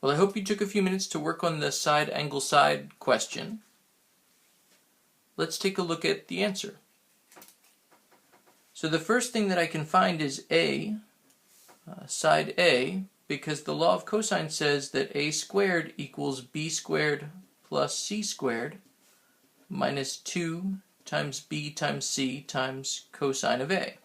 Well, I hope you took a few minutes to work on the side angle side question. Let's take a look at the answer. So the first thing that I can find is A, side A, because the law of cosine says that a squared equals b squared plus c squared minus 2 times b times c times cosine of A.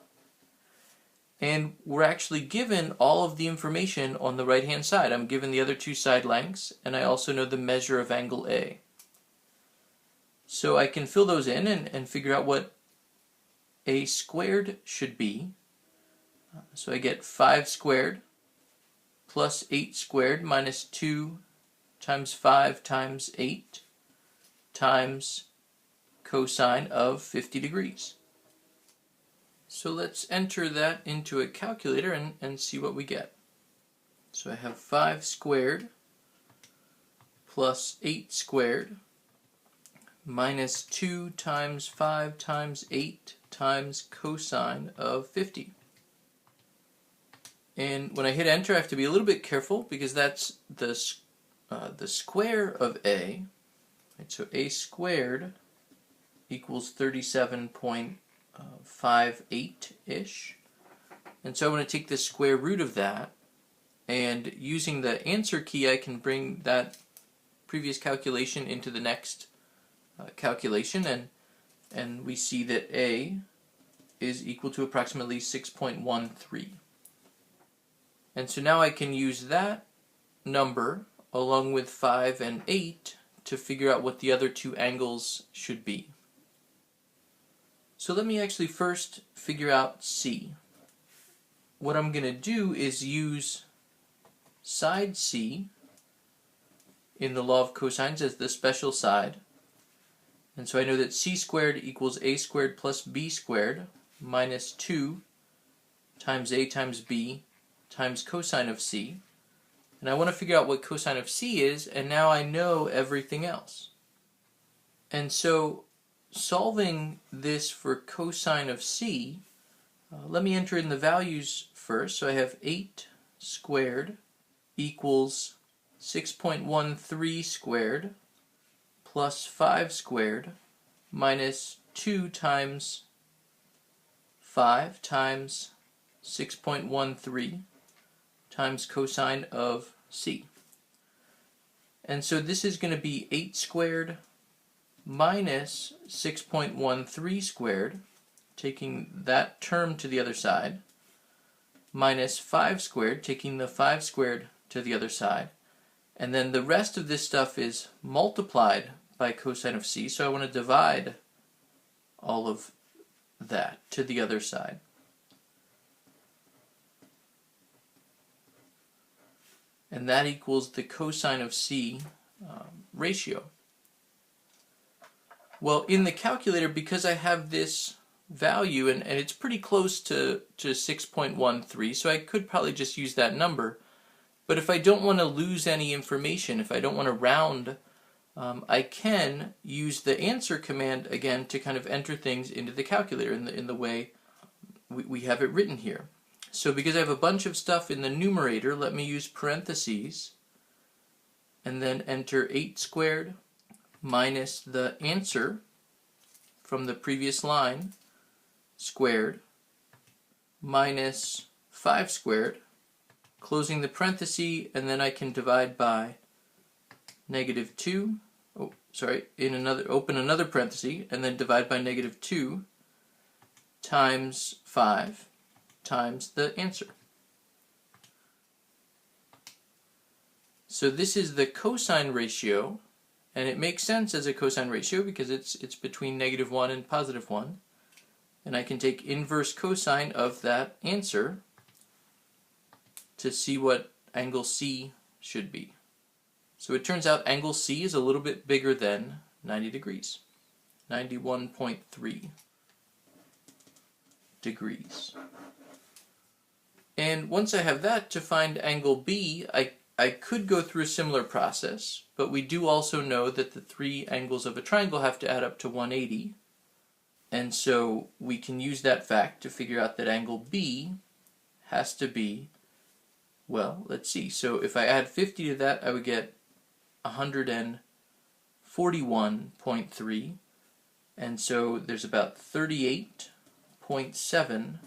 And we're actually given all of the information on the right hand side. I'm given the other two side lengths, and I also know the measure of angle A. So I can fill those in and figure out what A squared should be. So I get 5 squared plus 8 squared minus 2 times 5 times 8 times cosine of 50 degrees. So let's enter that into a calculator and see what we get. So I have 5 squared plus 8 squared minus 2 times 5 times 8 times cosine of 50. And when I hit enter, I have to be a little bit careful because that's the square of A. Right, so A squared equals 37.58-ish. And so I want to take the square root of that, and using the answer key I can bring that previous calculation into the next calculation, and we see that A is equal to approximately 6.13. And so now I can use that number along with 5 and 8 to figure out what the other two angles should be. So let me actually first figure out C. What I'm going to do is use side C in the law of cosines as the special side. And so I know that C squared equals A squared plus B squared minus 2 times A times B times cosine of C. And I want to figure out what cosine of C is, and now I know everything else. And so solving this for cosine of C, let me enter in the values first. So I have 8 squared equals 6.13 squared plus 5 squared minus 2 times 5 times 6.13 times cosine of C. And so this is going to be 8 squared minus 6.13 squared, taking that term to the other side, minus 5 squared, taking the 5 squared to the other side. And then the rest of this stuff is multiplied by cosine of C, so I want to divide all of that to the other side. And that equals the cosine of C ratio. Well, in the calculator, because I have this value, and it's pretty close to 6.13, so I could probably just use that number. But if I don't want to lose any information, if I don't want to round, I can use the answer command again to kind of enter things into the calculator in the way we have it written here. So because I have a bunch of stuff in the numerator, let me use parentheses and then enter 8 squared minus the answer from the previous line squared minus 5 squared, closing the parenthesis, and then I can divide by negative 2, open another parenthesis, and then divide by negative 2 times 5 times the answer. So this is the cosine ratio, and it makes sense as a cosine ratio because it's between negative 1 and positive 1. And I can take inverse cosine of that answer to see what angle C should be. So it turns out angle C is a little bit bigger than 90 degrees, 91.3 degrees. And once I have that, to find angle B, I could go through a similar process, but we do also know that the three angles of a triangle have to add up to 180. And so we can use that fact to figure out that angle B has to be Well, let's see. So if I add 50 to that, I would get 141.3. And so there's about 38.7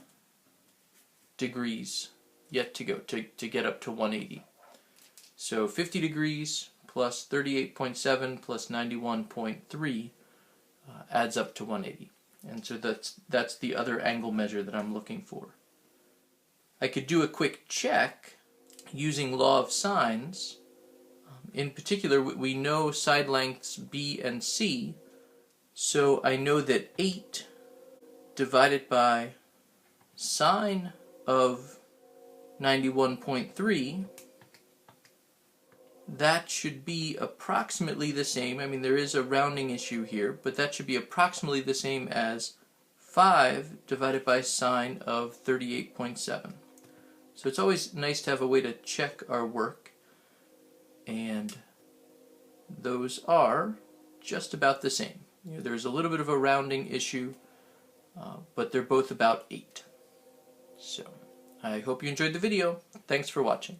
degrees yet to go to get up to 180. So 50 degrees plus 38.7 plus 91.3 adds up to 180. And so that's the other angle measure that I'm looking for. I could do a quick check using law of sines. In particular, we know side lengths B and C, so I know that 8 divided by sine of 91.3, that should be approximately the same. I mean, there is a rounding issue here, but that should be approximately the same as 5 divided by sine of 38.7. So it's always nice to have a way to check our work, and those are just about the same. There's a little bit of a rounding issue, but they're both about 8. So I hope you enjoyed the video. Thanks for watching.